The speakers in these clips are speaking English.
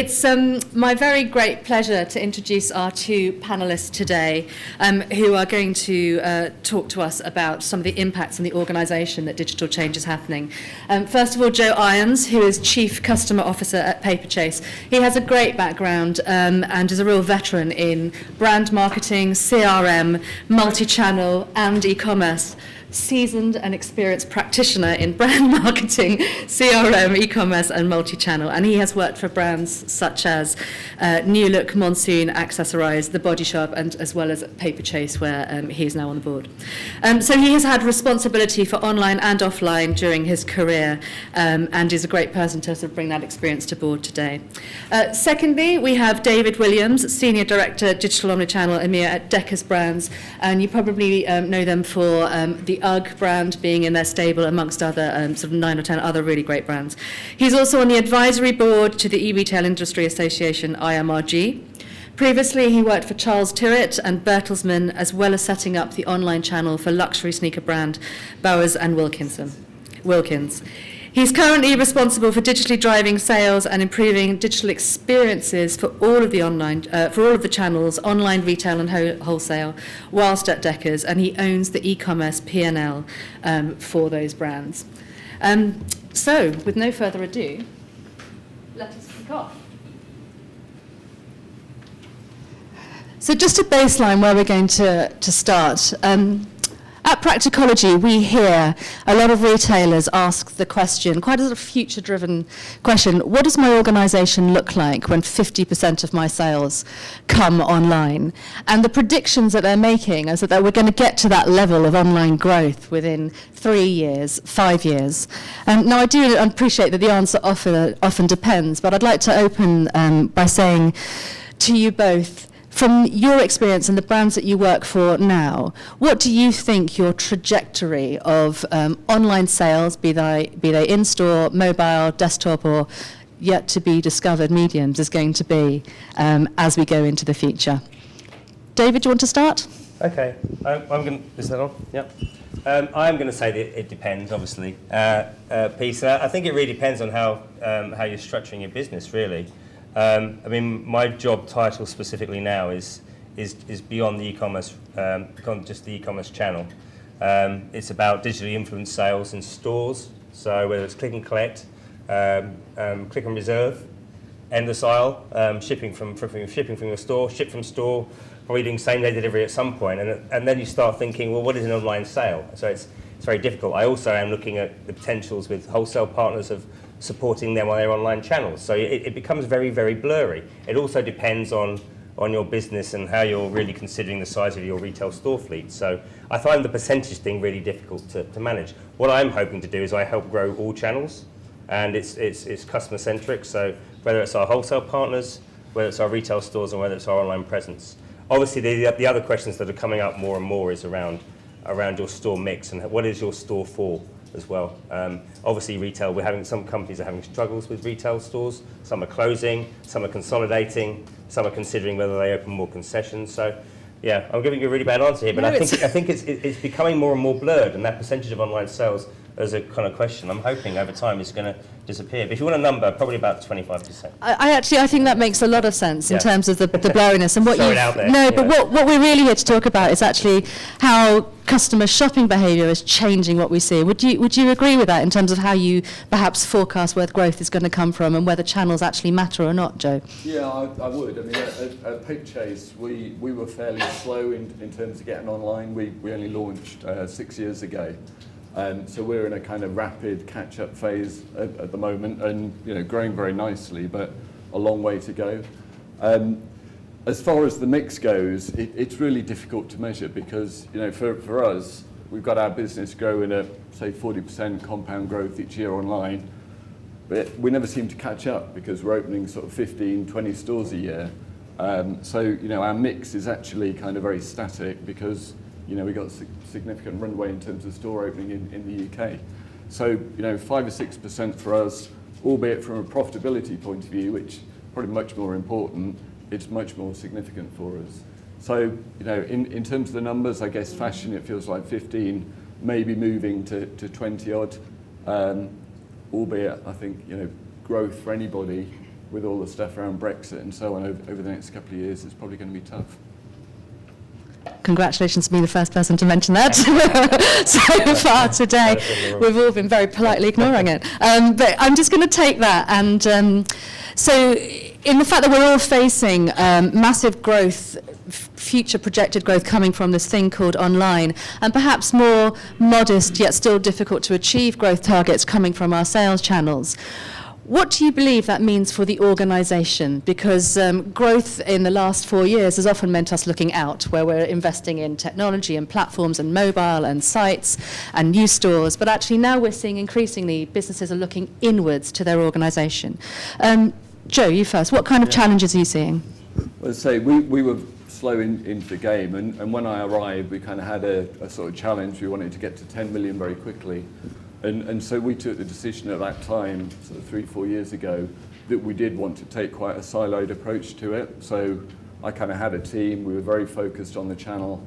It's my very great pleasure to introduce our two panellists today who are going to talk to us about some of the impacts on the organisation that digital change is happening. First of all, Joe Irons, who is Chief Customer Officer at Paperchase. He has a great background and is a real veteran in brand marketing, CRM, multi-channel and e-commerce. Seasoned and experienced practitioner in brand marketing, CRM, e-commerce and multi-channel, and he has worked for brands such as New Look, Monsoon, Accessorize, The Body Shop, and as well as Paperchase, where he is now on the board. So he has had responsibility for online and offline during his career, and is a great person to sort of bring that experience to board today. Secondly, we have David Williams, Senior Director, Digital Omnichannel EMEA at Deckers Brands, and you probably know them for the UGG brand being in their stable amongst other sort of 9 or 10 other really great brands. He's also on the advisory board to the e-retail industry association IMRG. Previously, he worked for Charles Tyrwhitt and Bertelsmann, as well as setting up the online channel for luxury sneaker brand Bowers and Wilkins. He's currently responsible for digitally driving sales and improving digital experiences for all of the channels, online, retail and wholesale, whilst at Deckers, and he owns the e-commerce P&L for those brands. So, with no further ado, let us kick off. So just a baseline where we're going to start. At Practicology, we hear a lot of retailers ask the question, quite a sort of future-driven question, what does my organisation look like when 50% of my sales come online? And the predictions that they're making is that we're going to get to that level of online growth within 3 years, 5 years. Now, I do appreciate that the answer often depends, but I'd like to open by saying to you both, from your experience and the brands that you work for now, what do you think your trajectory of online sales, be they in-store, mobile, desktop, or yet to be discovered mediums, is going to be as we go into the future? David, do you want to start? Okay, is that on? Yep. I'm going to say that it depends, obviously. Peter, I think it really depends on how you're structuring your business, really. I mean, my job title specifically now is beyond the e-commerce, beyond just the e-commerce channel. It's about digitally influenced sales in stores. So whether it's click and collect, click and reserve, endless aisle, shipping from your store, ship from store, probably doing same-day delivery at some point, and then you start thinking, well, what is an online sale? So it's very difficult. I also am looking at the potentials with wholesale partners of supporting them on their online channels. So it becomes very, very blurry. It also depends on your business and how you're really considering the size of your retail store fleet. So I find the percentage thing really difficult to manage. What I'm hoping to do is I help grow all channels, and it's customer centric. So whether it's our wholesale partners, whether it's our retail stores, or whether it's our online presence. Obviously, the other questions that are coming up more and more is around your store mix and what is your store for as well. Obviously, retail, some companies are having struggles with retail stores. Some are closing, some are consolidating, some are considering whether they open more concessions. So, yeah, I'm giving you a really bad answer here, but I think it's becoming more and more blurred, and that percentage of online sales as a kind of question, I'm hoping over time is going to disappear. But if you want a number, probably about 25%. I think that makes a lot of sense in terms of the blurriness and what you. No, but what we're really here to talk about is actually how customer shopping behaviour is changing what we see. Would you agree with that in terms of how you perhaps forecast where growth is going to come from and whether channels actually matter or not, Joe? Yeah, I would. I mean, at Paperchase, we were fairly slow in terms of getting online. We only launched 6 years ago. So we're in a kind of rapid catch-up phase at the moment, and growing very nicely, but a long way to go. As far as the mix goes, it's really difficult to measure because for us, we've got our business growing at say 40% compound growth each year online, but we never seem to catch up because we're opening sort of 15, 20 stores a year. So our mix is actually kind of very static because we've got significant runway in terms of store opening in the UK. So 5 or 6% for us, albeit from a profitability point of view, which is probably much more important, it's much more significant for us. So in terms of the numbers, I guess fashion, it feels like 15, maybe moving to 20 odd, albeit I think growth for anybody with all the stuff around Brexit and so on over the next couple of years, it's probably going to be tough. Congratulations to being the first person to mention that so far today. We've all been very politely ignoring it. But I'm just going to take that. And so in the fact that we're all facing massive growth, future projected growth coming from this thing called online, and perhaps more modest yet still difficult to achieve growth targets coming from our sales channels, what do you believe that means for the organisation? Because growth in the last 4 years has often meant us looking out, where we're investing in technology and platforms and mobile and sites and new stores. But actually now we're seeing increasingly businesses are looking inwards to their organisation. Joe, you first. What kind of challenges are you seeing? Well, say we were slow into the game, and when I arrived, we kind of had a sort of challenge. We wanted to get to 10 million very quickly. And so we took the decision at that time, sort of 3-4 years ago, that we did want to take quite a siloed approach to it. So I kind of had a team, we were very focused on the channel,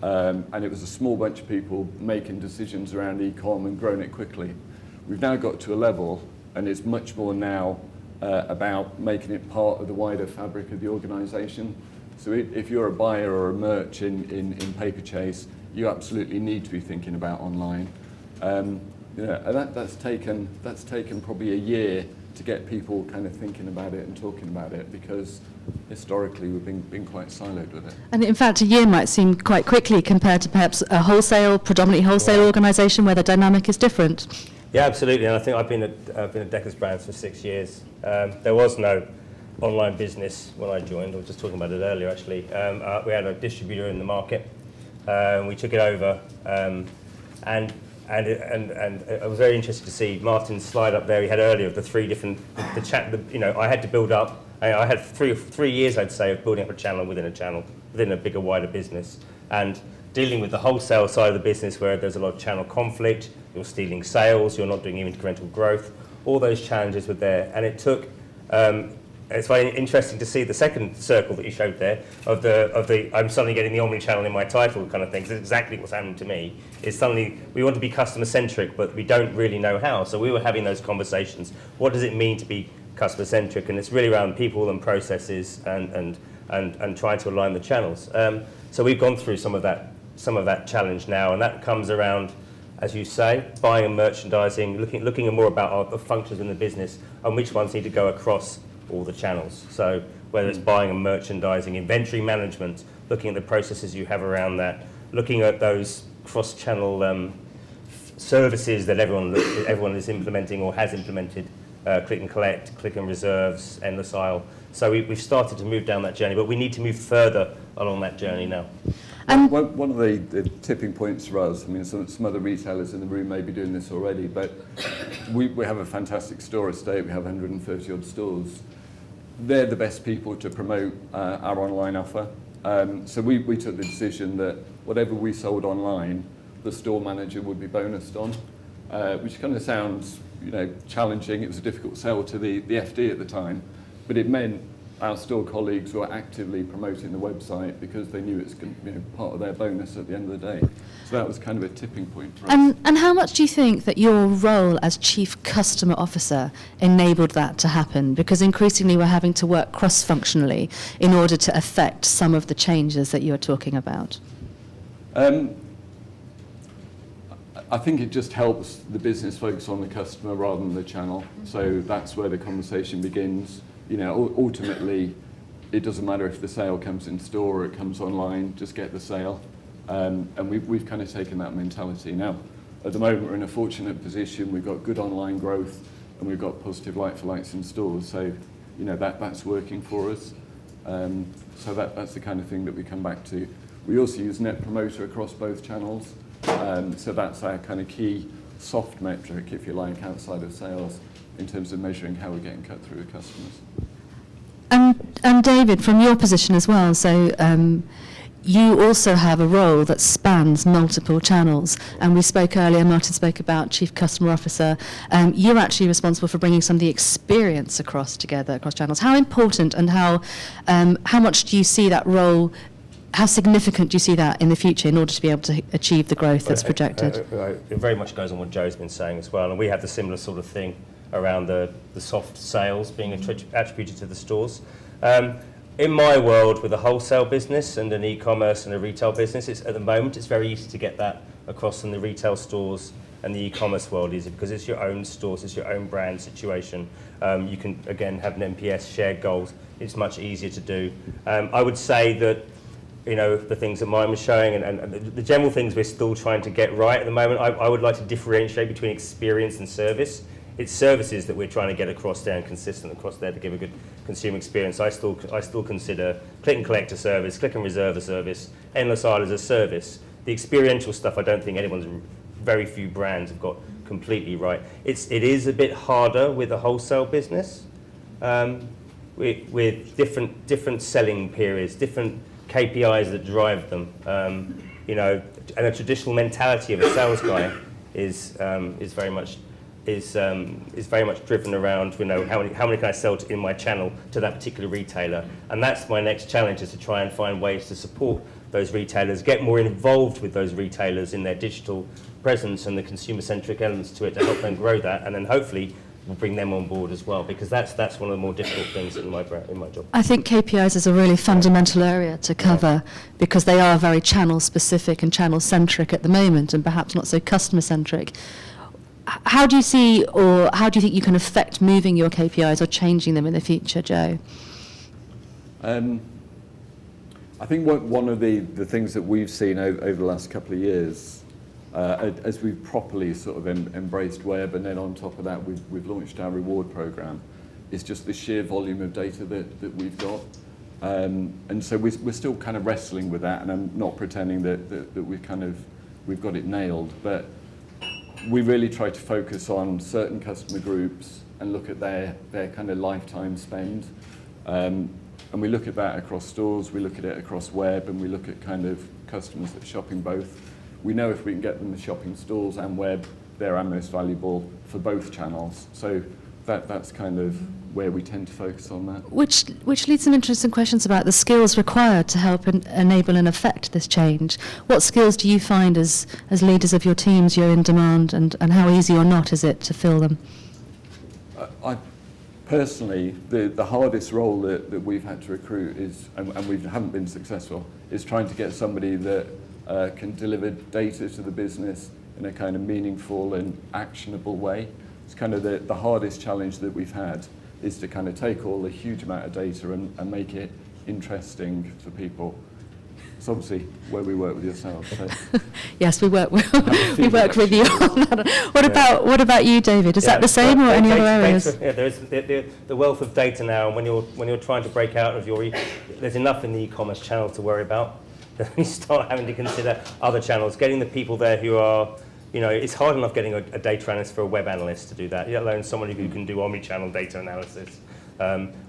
and it was a small bunch of people making decisions around e-com and growing it quickly. We've now got to a level, and it's much more now about making it part of the wider fabric of the organisation. So if you're a buyer or a merch in Paperchase, you absolutely need to be thinking about online. And that's taken probably a year to get people kind of thinking about it and talking about it, because historically we've been quite siloed with it. And in fact, a year might seem quite quickly compared to perhaps a predominantly wholesale organisation where the dynamic is different. Yeah, absolutely. And I think I've been at Decker's Brands for 6 years. There was no online business when I joined. I was just talking about it earlier, actually. We had a distributor in the market. We took it over, and I was very interested to see Martin's slide up there he had earlier of the three different, I had to build up, I had three years, I'd say, of building up a channel, within a bigger, wider business, and dealing with the wholesale side of the business where there's a lot of channel conflict, you're stealing sales, you're not doing incremental growth, all those challenges were there, and it took, it's very interesting to see the second circle that you showed there of the I'm suddenly getting the omnichannel in my title kind of thing. Because it's exactly what's happening to me. Is suddenly we want to be customer centric, but we don't really know how. So we were having those conversations. What does it mean to be customer centric? And it's really around people and processes and trying to align the channels. So we've gone through some of that challenge now, and that comes around, as you say, buying and merchandising, looking at more about the functions in the business and which ones need to go across all the channels. So whether it's buying and merchandising, inventory management, looking at the processes you have around that, looking at those cross-channel services that everyone is implementing or has implemented, click and collect, click and reserves, endless aisle. So we've started to move down that journey, but we need to move further along that journey now. One of the tipping points for us, I mean, some other retailers in the room may be doing this already, but we have a fantastic store estate. We have 130 odd stores. They're the best people to promote our online offer. So we took the decision that whatever we sold online, the store manager would be bonused on, which kind of sounds, challenging. It was a difficult sell to the FD at the time, but it meant our store colleagues were actively promoting the website because they knew it's part of their bonus at the end of the day. So that was kind of a tipping point for us. And how much do you think that your role as Chief Customer Officer enabled that to happen? Because increasingly we're having to work cross-functionally in order to affect some of the changes that you're talking about. I think it just helps the business focus on the customer rather than the channel. So that's where the conversation begins. Ultimately, it doesn't matter if the sale comes in store or it comes online, just get the sale. And we've kind of taken that mentality. Now, at the moment, we're in a fortunate position. We've got good online growth and we've got positive like-for-likes in stores. So, that's working for us. So that's the kind of thing that we come back to. We also use Net Promoter across both channels. So that's our kind of key soft metric, if you like, outside of sales, in terms of measuring how we're getting cut through with customers. And David, from your position as well, so you also have a role that spans multiple channels. And we spoke earlier, Martin spoke about Chief Customer Officer. You're actually responsible for bringing some of the experience across channels. How important and how much do you see that role? How significant do you see that in the future in order to be able to achieve the growth that's projected? It very much goes on what Joe's been saying as well, and we have the similar sort of thing. around the soft sales being attributed to the stores. In my world, with a wholesale business and an e-commerce and a retail business, at the moment it's very easy to get that across from the retail stores and the e-commerce world, easy because it's your own stores, it's your own brand situation. You can again have an NPS, shared goals. It's much easier to do. I would say that the things that mine was showing and the general things we're still trying to get right at the moment. I would like to differentiate between experience and service. It's services that we're trying to get across there and consistent across there to give a good consumer experience. I still consider click and collect a service, click and reserve a service, endless aisle as a service. The experiential stuff, I don't think very few brands have got completely right. It is a bit harder with a wholesale business, with different selling periods, different KPIs that drive them. And a traditional mentality of a sales guy is very much driven around how many can I sell in my channel to that particular retailer, and that's my next challenge, is to try and find ways to support those retailers, get more involved with those retailers in their digital presence and the consumer-centric elements to it to help them grow that, and then hopefully we'll bring them on board as well, because that's one of the more difficult things in my job. I think KPIs is a really fundamental area to cover, because they are very channel-specific and channel-centric at the moment, and perhaps not so customer-centric. How do you see, or how do you think you can affect moving your KPIs or changing them in the future, Joe? I think one of the things that we've seen over the last couple of years, as we've properly sort of embraced web, and then on top of that we've launched our reward program, is just the sheer volume of data that we've got. And so we're still kind of wrestling with that, and I'm not pretending that we've got it nailed, but we really try to focus on certain customer groups and look at their kind of lifetime spend. And we look at that across stores, we look at it across web, and we look at kind of customers that are shopping both. We know if we can get them to shopping stores and web, they're our most valuable for both channels. So that's kind of where we tend to focus on that. Which leads some interesting questions about the skills required to help enable and affect this change. What skills do you find as leaders of your teams you're in demand, and how easy or not is it to fill them? Personally, the hardest role that we've had to recruit is, and we haven't been successful, is trying to get somebody that can deliver data to the business in a kind of meaningful and actionable way. It's kind of the hardest challenge that we've had, is to kind of take all the huge amount of data and make it interesting for people. It's obviously where we work with yourselves. So. Yes, we work with you on that. What about you, David? Is that the same, or any other areas? There's the wealth of data now, and when you're trying to break out of there's enough in the e-commerce channel to worry about. Then you start having to consider other channels, getting the people there who are, it's hard enough getting a data analyst for a web analyst to do that, let alone somebody who can do omnichannel data analysis.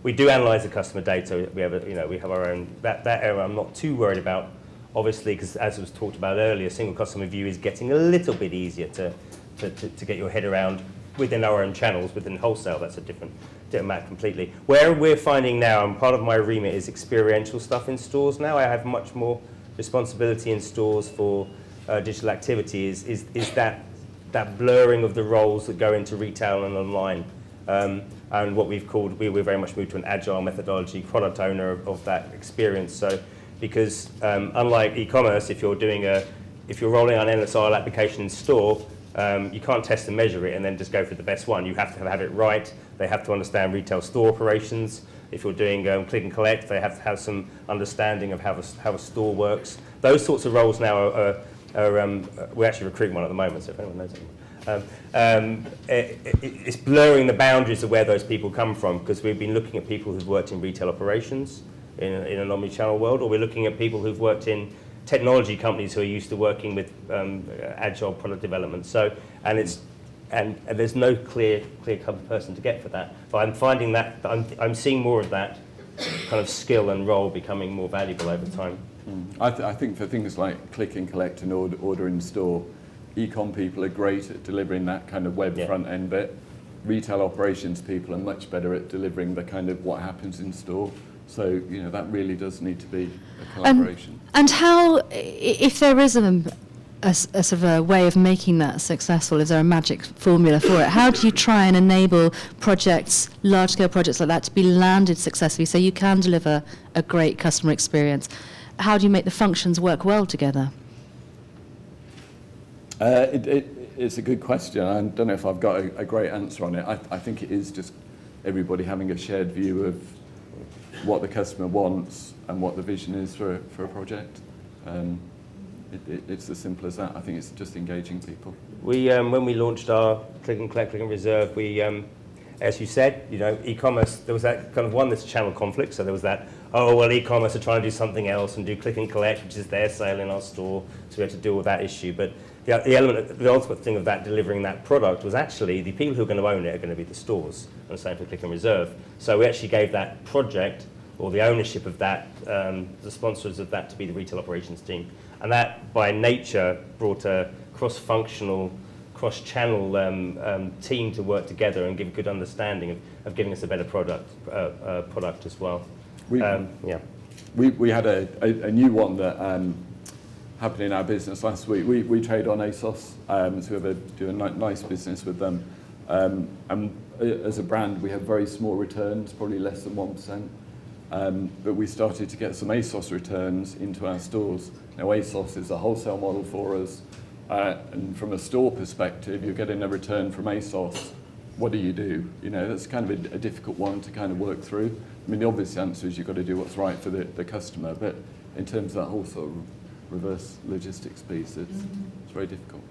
We do analyse the customer data. We have our own. That area I'm not too worried about, obviously, because as was talked about earlier, single customer view is getting a little bit easier to get your head around within our own channels. Within wholesale, that's a different matter completely. Where we're finding now, and part of my remit is experiential stuff in stores now. I have much more responsibility in stores for digital activities. Is that blurring of the roles that go into retail and online. And what we've called, we're very much moved to an agile methodology, product owner of that experience. So, because unlike e-commerce, if you're rolling out an endless aisle application in store, you can't test and measure it and then just go for the best one. You have to have it right. They have to understand retail store operations. If you're doing click and collect, they have to have some understanding of how a store works. Those sorts of roles now are we're actually recruiting one at the moment, so if anyone knows anyone. It's blurring the boundaries of where those people come from, because we've been looking at people who've worked in retail operations in an omnichannel world, or we're looking at people who've worked in technology companies who are used to working with agile product development. So, and there's no clear-cut person to get for that. But I'm finding that I'm seeing more of that kind of skill and role becoming more valuable over time. I think for things like click and collect and order in store, e-com people are great at delivering that kind of web front end bit. Retail operations people are much better at delivering the kind of what happens in store. So, that really does need to be a collaboration. And how, if there is a sort of a way of making that successful? Is there a magic formula for it? How do you try and enable projects, large-scale projects like that, to be landed successfully so you can deliver a great customer experience? How do you make the functions work well together? It's a good question. I don't know if I've got a great answer on it. I think it is just everybody having a shared view of what the customer wants and what the vision is for a project. It's as simple as that. I think it's just engaging people. We, when we launched our Click and Collect, Click and Reserve, we, as you said, you know, e-commerce, there was that kind of this channel conflict. So there was that, oh, well, e-commerce are trying to do something else and do Click and Collect, which is their sale in our store. So we had to deal with that issue. But the ultimate thing of that, delivering that product, was actually the people who are going to own it are going to be the stores, and the same for Click and Reserve. So we actually gave that project, or the ownership of that, the sponsors of that, to be the retail operations team. And that, by nature, brought a cross-functional, cross-channel team to work together and give a good understanding of giving us a better product as well. We had a new one that happened in our business last week. We trade on ASOS, so we do a nice business with them. And as a brand, we have very small returns, probably less than 1%. But we started to get some ASOS returns into our stores. Now, ASOS is a wholesale model for us, and from a store perspective, you're getting a return from ASOS. What do? You know, that's kind of a difficult one to kind of work through. I mean, the obvious answer is you've got to do what's right for the customer, but in terms of that whole sort of reverse logistics piece, it's very difficult.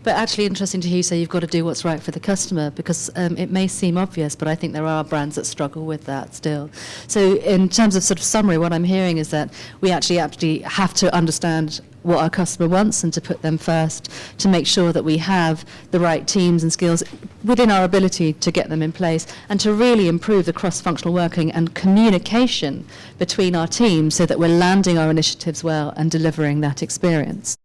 But actually interesting to hear you say you've got to do what's right for the customer, because it may seem obvious, but I think there are brands that struggle with that still. So in terms of sort of summary, what I'm hearing is that we actually have to understand what our customer wants and to put them first, to make sure that we have the right teams and skills within our ability to get them in place, and to really improve the cross-functional working and communication between our teams so that we're landing our initiatives well and delivering that experience.